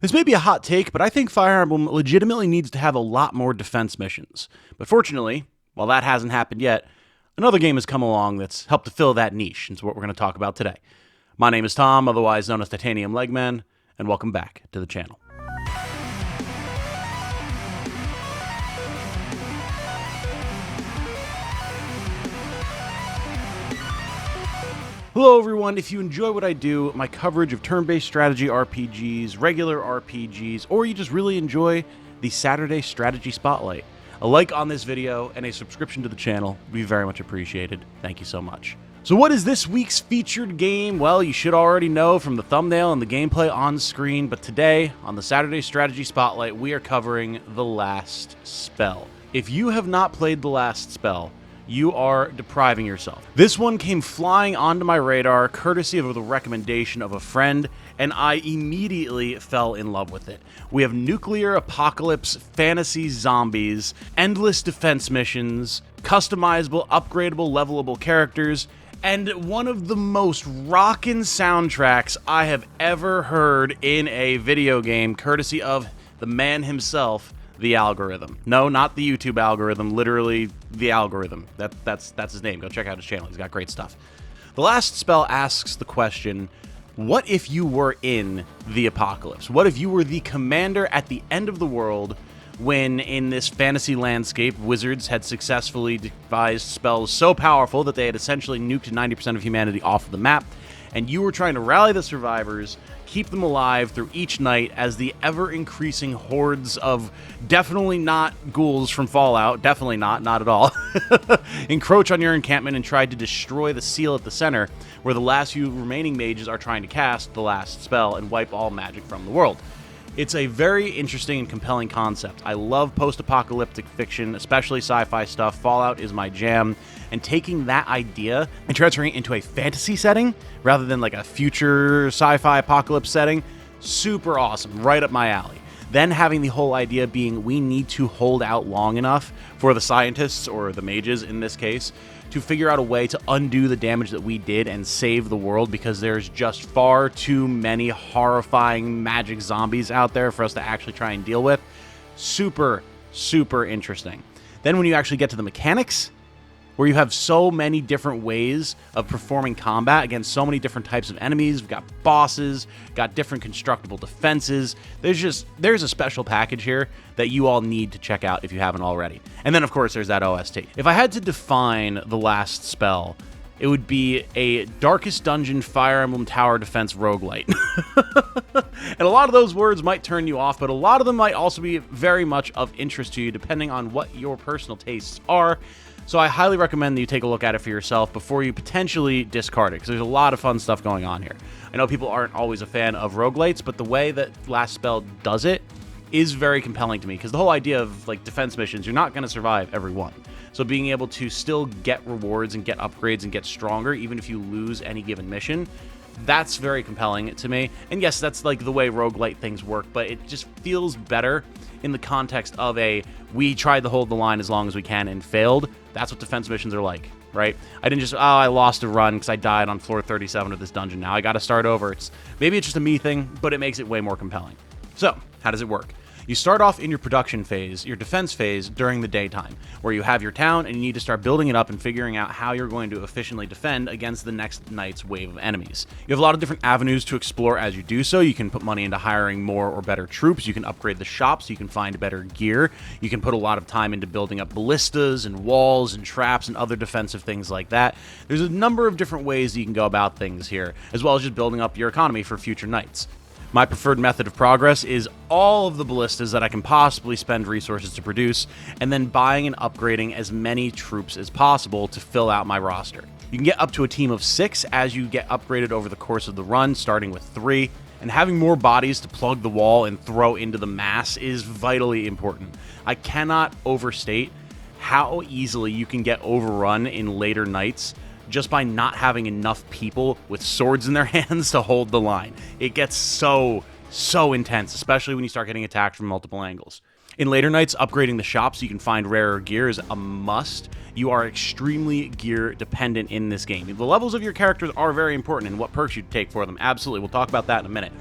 This may be a hot take, but I think Fire Emblem legitimately needs to have a lot more defense missions. But fortunately, while that hasn't happened yet, another game has come along that's helped to fill that niche, and it's what we're going to talk about today. My name is Tom, otherwise known as Titanium Legman, and welcome back to the channel. Hello everyone, if you enjoy what I do, my coverage of turn-based strategy RPGs, regular RPGs, or you just really enjoy the Saturday Strategy Spotlight, a like on this video and a subscription to the channel would be very much appreciated. Thank you so much. So what is this week's featured game? Well, you should already know from the thumbnail and the gameplay on screen, but today, on the Saturday Strategy Spotlight, we are covering The Last Spell. If you have not played The Last Spell, you are depriving yourself. This one came flying onto my radar courtesy of the recommendation of a friend, and I immediately fell in love with it. We have nuclear apocalypse, fantasy zombies, endless defense missions, customizable, upgradable, levelable characters, and one of the most rockin' soundtracks I have ever heard in a video game, courtesy of the man himself, the algorithm. No, not the YouTube algorithm, literally the algorithm. That's his name. Go check out his channel. He's got great stuff. The Last Spell asks the question, what if you were in the apocalypse? What if you were the commander at the end of the world when, in this fantasy landscape, wizards had successfully devised spells so powerful that they had essentially nuked 90% of humanity off of the map, and you were trying to rally the survivors, keep them alive through each night as the ever-increasing hordes of definitely not ghouls from Fallout, definitely not at all, encroach on your encampment and try to destroy the seal at the center, where the last few remaining mages are trying to cast the last spell and wipe all magic from the world. It's a very interesting and compelling concept. I love post-apocalyptic fiction, especially sci-fi stuff. Fallout is my jam. And taking that idea and transferring it into a fantasy setting rather than like a future sci-fi apocalypse setting, super awesome, right up my alley. Then having the whole idea being we need to hold out long enough for the scientists, or the mages in this case, to figure out a way to undo the damage that we did and save the world, because there's just far too many horrifying magic zombies out there for us to actually try and deal with. Super, super interesting. Then when you actually get to the mechanics, where you have so many different ways of performing combat against so many different types of enemies. We've got bosses, got different constructible defenses. There's a special package here that you all need to check out if you haven't already. And then, of course, there's that OST. If I had to define The Last Spell, it would be a Darkest Dungeon Fire Emblem Tower Defense roguelite. And a lot of those words might turn you off, but a lot of them might also be very much of interest to you, depending on what your personal tastes are. So I highly recommend that you take a look at it for yourself before you potentially discard it, because there's a lot of fun stuff going on here. I know people aren't always a fan of roguelites, but the way that Last Spell does it is very compelling to me, because the whole idea of like defense missions, you're not going to survive every one. So being able to still get rewards and get upgrades and get stronger, even if you lose any given mission, that's very compelling to me. And yes, that's like the way roguelite things work, but it just feels better in the context of we tried to hold the line as long as we can and failed. That's what defense missions are like, right? I didn't just, I lost a run because I died on floor 37 of this dungeon. Now I got to start over. Maybe it's just a me thing, but it makes it way more compelling. So, how does it work? You start off in your production phase, your defense phase, during the daytime, where you have your town and you need to start building it up and figuring out how you're going to efficiently defend against the next night's wave of enemies. You have a lot of different avenues to explore as you do so. You can put money into hiring more or better troops. You can upgrade the shops. You can find better gear. You can put a lot of time into building up ballistas and walls and traps and other defensive things like that. There's a number of different ways that you can go about things here, as well as just building up your economy for future nights. My preferred method of progress is all of the ballistas that I can possibly spend resources to produce, and then buying and upgrading as many troops as possible to fill out my roster. You can get up to a team of 6 as you get upgraded over the course of the run, starting with 3, and having more bodies to plug the wall and throw into the mass is vitally important. I cannot overstate how easily you can get overrun in later nights just by not having enough people with swords in their hands to hold the line. It gets so intense, especially when you start getting attacked from multiple angles. In later nights, upgrading the shop so you can find rarer gear is a must. You are extremely gear dependent in this game. The levels of your characters are very important and what perks you take for them. Absolutely, we'll talk about that in a minute.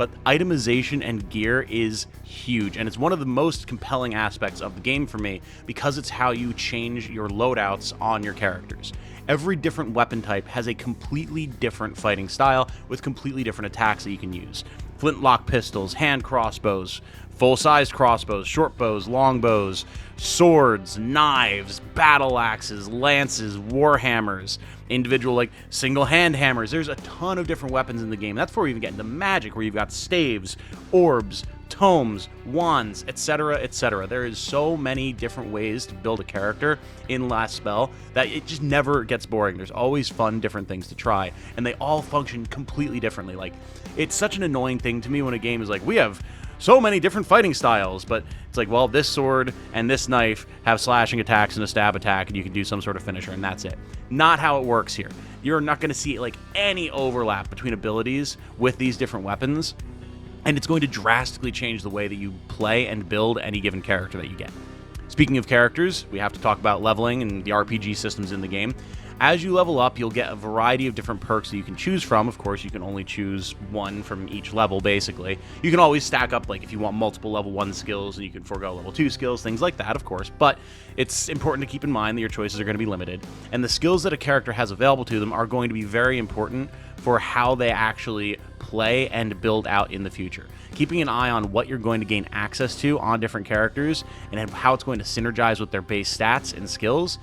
but itemization and gear is huge, and it's one of the most compelling aspects of the game for me because it's how you change your loadouts on your characters. Every different weapon type has a completely different fighting style with completely different attacks that you can use. Flintlock pistols, hand crossbows, full-sized crossbows, short bows, long bows, swords, knives, battle axes, lances, warhammers, individual like single hand hammers. There's a ton of different weapons in the game. That's before we even get into magic, where you've got staves, orbs, tomes, wands, etc., etc. There is so many different ways to build a character in Last Spell that it just never gets boring. There's always fun, different things to try, and they all function completely differently. Like, it's such an annoying thing to me when a game is like, we have so many different fighting styles, but it's like, well, this sword and this knife have slashing attacks and a stab attack, and you can do some sort of finisher, and that's it. Not how it works here. You're not going to see like any overlap between abilities with these different weapons, and it's going to drastically change the way that you play and build any given character that you get. Speaking of characters, we have to talk about leveling and the RPG systems in the game. As you level up, you'll get a variety of different perks that you can choose from. Of course, you can only choose one from each level, basically. You can always stack up, like, if you want multiple level 1 skills, and you can forego level 2 skills, things like that, of course. But it's important to keep in mind that your choices are going to be limited. And the skills that a character has available to them are going to be very important for how they actually play and build out in the future. Keeping an eye on what you're going to gain access to on different characters and how it's going to synergize with their base stats and skills,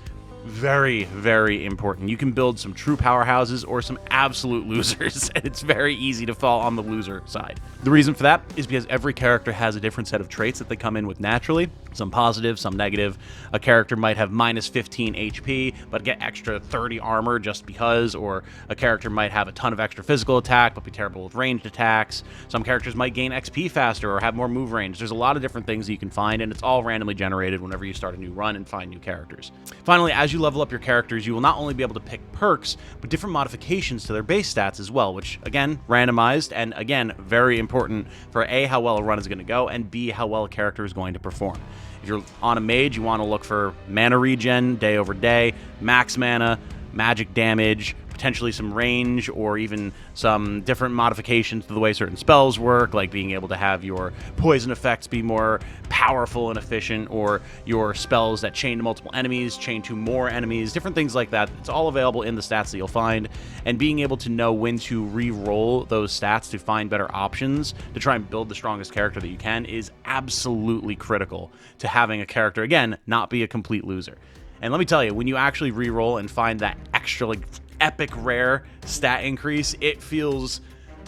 very, very important. You can build some true powerhouses or some absolute losers, and it's very easy to fall on the loser side. The reason for that is because every character has a different set of traits that they come in with naturally, some positive, some negative. A character might have minus 15 HP, but get extra 30 armor just because, or a character might have a ton of extra physical attack, but be terrible with ranged attacks. Some characters might gain XP faster or have more move range. There's a lot of different things that you can find, and it's all randomly generated whenever you start a new run and find new characters. Finally, as you level up your characters, you will not only be able to pick perks, but different modifications to their base stats as well, which, again, randomized, and again, very important for A, how well a run is going to go, and B, how well a character is going to perform. If you're on a mage, you want to look for mana regen, day over day, max mana, magic damage, potentially some range, or even some different modifications to the way certain spells work, like being able to have your poison effects be more powerful and efficient, or your spells that chain to multiple enemies, chain to more enemies, different things like that. It's all available in the stats that you'll find, and being able to know when to re-roll those stats to find better options to try and build the strongest character that you can is absolutely critical to having a character, again, not be a complete loser. And let me tell you, when you actually re-roll and find that extra, like, epic rare stat increase, it feels,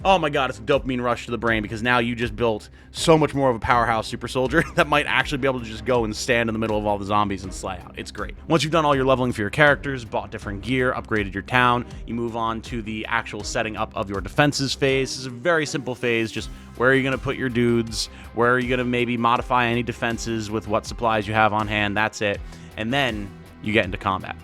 oh my god, it's a dopamine rush to the brain, because now you just built so much more of a powerhouse super soldier that might actually be able to just go and stand in the middle of all the zombies and slay out. It's great. Once you've done all your leveling for your characters, bought different gear, upgraded your town, you move on to the actual setting up of your defenses phase. This is a very simple phase, just where are you going to put your dudes, where are you going to maybe modify any defenses with what supplies you have on hand, that's it. And then you get into combat.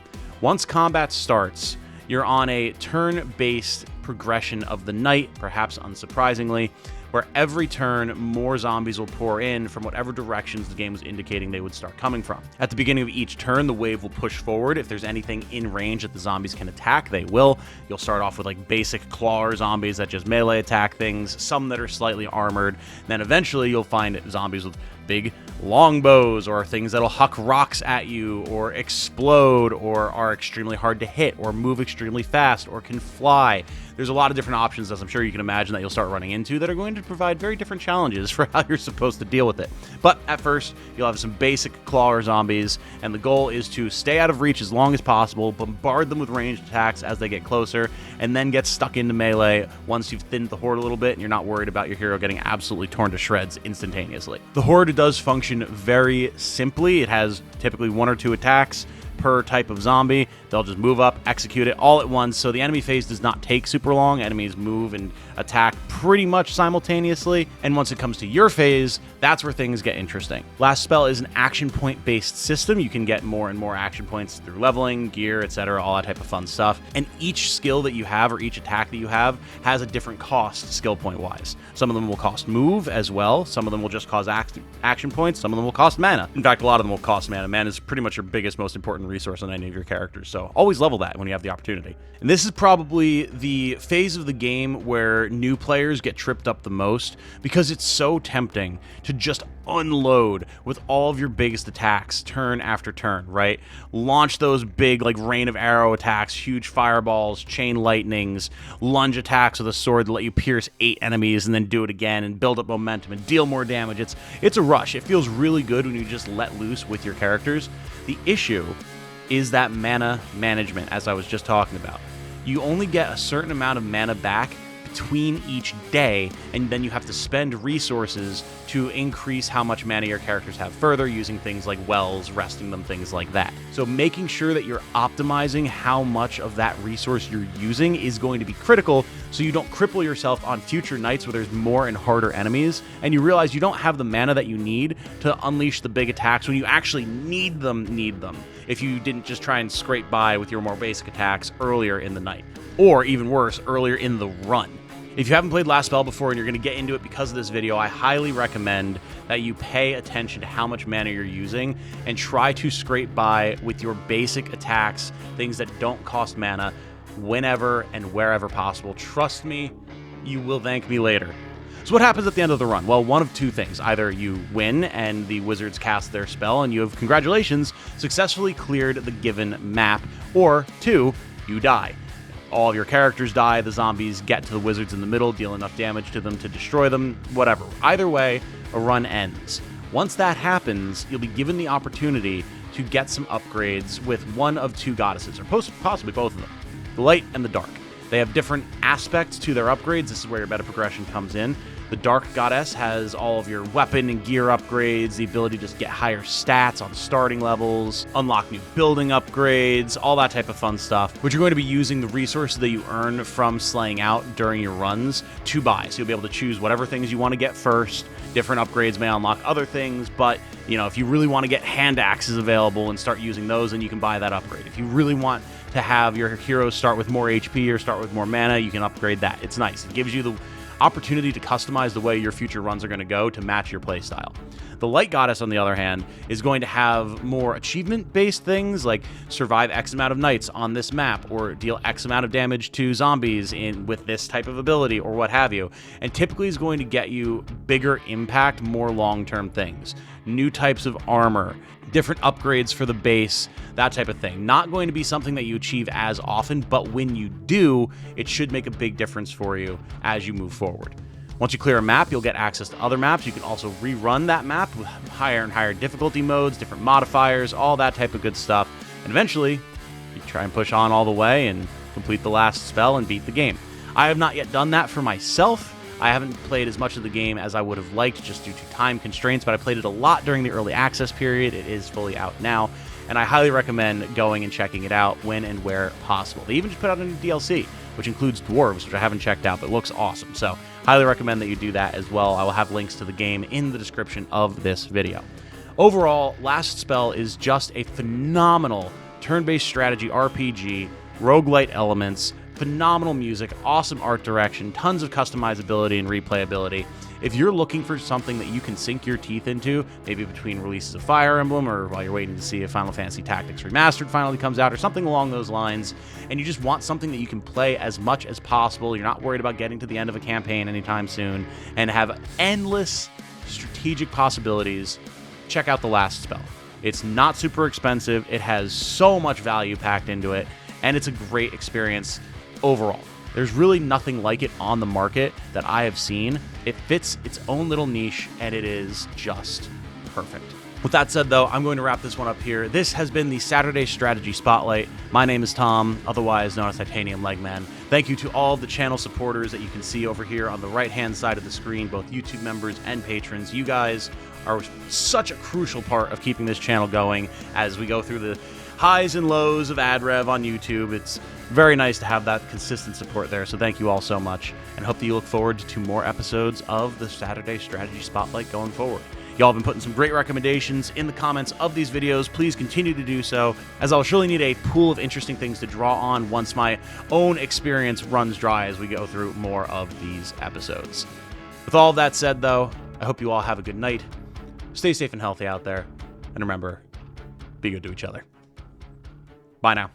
Once combat starts, you're on a turn-based progression of the night, perhaps unsurprisingly, where every turn more zombies will pour in from whatever directions the game was indicating they would start coming from. At the beginning of each turn, the wave will push forward. If there's anything in range that the zombies can attack, they will. You'll start off with like basic clawer zombies that just melee attack things, some that are slightly armored. Then eventually you'll find zombies with big longbows, or things that'll huck rocks at you, or explode, or are extremely hard to hit, or move extremely fast, or can fly. There's a lot of different options, as I'm sure you can imagine, that you'll start running into that are going to provide very different challenges for how you're supposed to deal with it. But at first, you'll have some basic clawer zombies, and the goal is to stay out of reach as long as possible, bombard them with ranged attacks as they get closer, and then get stuck into melee once you've thinned the horde a little bit and you're not worried about your hero getting absolutely torn to shreds instantaneously. The horde does function very simply. It has typically 1 or 2 attacks per type of zombie. They'll just move up, execute it all at once, so the enemy phase does not take super long. Enemies move and attack pretty much simultaneously, and once it comes to your phase, that's where things get interesting. Last Spell is an action point based system. You can get more and more action points through leveling, gear, etc., all that type of fun stuff, and each skill that you have or each attack that you have has a different cost skill point wise. Some of them will cost move as well, some of them will just cost action points, some of them will cost mana. In fact, a lot of them will cost mana. Mana is pretty much your biggest, most important resource on any of your characters. So always level that when you have the opportunity. And this is probably the phase of the game where new players get tripped up the most, because it's so tempting to just unload with all of your biggest attacks turn after turn, right? Launch those big like rain of arrow attacks, huge fireballs, chain lightnings, lunge attacks with a sword that let you pierce 8 enemies and then do it again and build up momentum and deal more damage. It's a rush. It feels really good when you just let loose with your characters. The issue is that mana management, as I was just talking about. You only get a certain amount of mana back between each day, and then you have to spend resources to increase how much mana your characters have further, using things like wells, resting them, things like that. So making sure that you're optimizing how much of that resource you're using is going to be critical, so you don't cripple yourself on future nights where there's more and harder enemies, and you realize you don't have the mana that you need to unleash the big attacks when you actually need them, if you didn't just try and scrape by with your more basic attacks earlier in the night. Or even worse, earlier in the run. If you haven't played Last Spell before and you're going to get into it because of this video, I highly recommend that you pay attention to how much mana you're using and try to scrape by with your basic attacks, things that don't cost mana, whenever and wherever possible. Trust me, you will thank me later. So what happens at the end of the run? Well, one of two things. Either you win and the wizards cast their spell and you have, congratulations, successfully cleared the given map, or 2, you die. All of your characters die, the zombies get to the wizards in the middle, deal enough damage to them to destroy them, whatever. Either way, a run ends. Once that happens, you'll be given the opportunity to get some upgrades with one of 2 goddesses, or possibly both of them, the light and the dark. They have different aspects to their upgrades. This is where your meta progression comes in. The Dark Goddess has all of your weapon and gear upgrades, the ability to just get higher stats on starting levels, unlock new building upgrades, all that type of fun stuff, which you're going to be using the resources that you earn from slaying out during your runs to buy. So you'll be able to choose whatever things you want to get first. Different upgrades may unlock other things, but if you really want to get hand axes available and start using those, then you can buy that upgrade. If you really want to have your heroes start with more HP or start with more mana, you can upgrade that. It's nice. It gives you the opportunity to customize the way your future runs are going to go to match your playstyle. The Light Goddess, on the other hand, is going to have more achievement-based things like survive X amount of nights on this map, or deal X amount of damage to zombies with this type of ability, or what have you, and typically is going to get you bigger impact, more long-term things. New types of armor, different upgrades for the base, that type of thing. Not going to be something that you achieve as often, but when you do, it should make a big difference for you as you move forward. Once you clear a map, you'll get access to other maps. You can also rerun that map with higher and higher difficulty modes, different modifiers, all that type of good stuff. And eventually, you try and push on all the way and complete the last spell and beat the game. I have not yet done that for myself. I haven't played as much of the game as I would have liked just due to time constraints, but I played it a lot during the early access period. It is fully out now, and I highly recommend going and checking it out when and where possible. They even just put out a new DLC, which includes dwarves, which I haven't checked out, but looks awesome. So highly recommend that you do that as well. I will have links to the game in the description of this video. Overall, Last Spell is just a phenomenal turn-based strategy RPG, roguelite elements, phenomenal music, awesome art direction, tons of customizability and replayability. If you're looking for something that you can sink your teeth into, maybe between releases of Fire Emblem or while you're waiting to see if Final Fantasy Tactics Remastered finally comes out or something along those lines, and you just want something that you can play as much as possible, you're not worried about getting to the end of a campaign anytime soon, and have endless strategic possibilities, check out The Last Spell. It's not super expensive, it has so much value packed into it, and it's a great experience overall. There's really nothing like it on the market that I have seen. It fits its own little niche, and it is just perfect. With that said, though, I'm going to wrap this one up here. This has been the Saturday Strategy Spotlight. My name is Tom, otherwise known as Titanium Legman. Thank you to all of the channel supporters that you can see over here on the right-hand side of the screen, both YouTube members and patrons. You guys are such a crucial part of keeping this channel going as we go through the highs and lows of ad rev on YouTube. It's very nice to have that consistent support there, so thank you all so much, and hope that you look forward to more episodes of the Saturday Strategy Spotlight going forward. Y'all have been putting some great recommendations in the comments of these videos. Please continue to do so, as I'll surely need a pool of interesting things to draw on once my own experience runs dry as we go through more of these episodes. With all of that said, though, I hope you all have a good night. Stay safe and healthy out there, and remember, be good to each other. Bye now.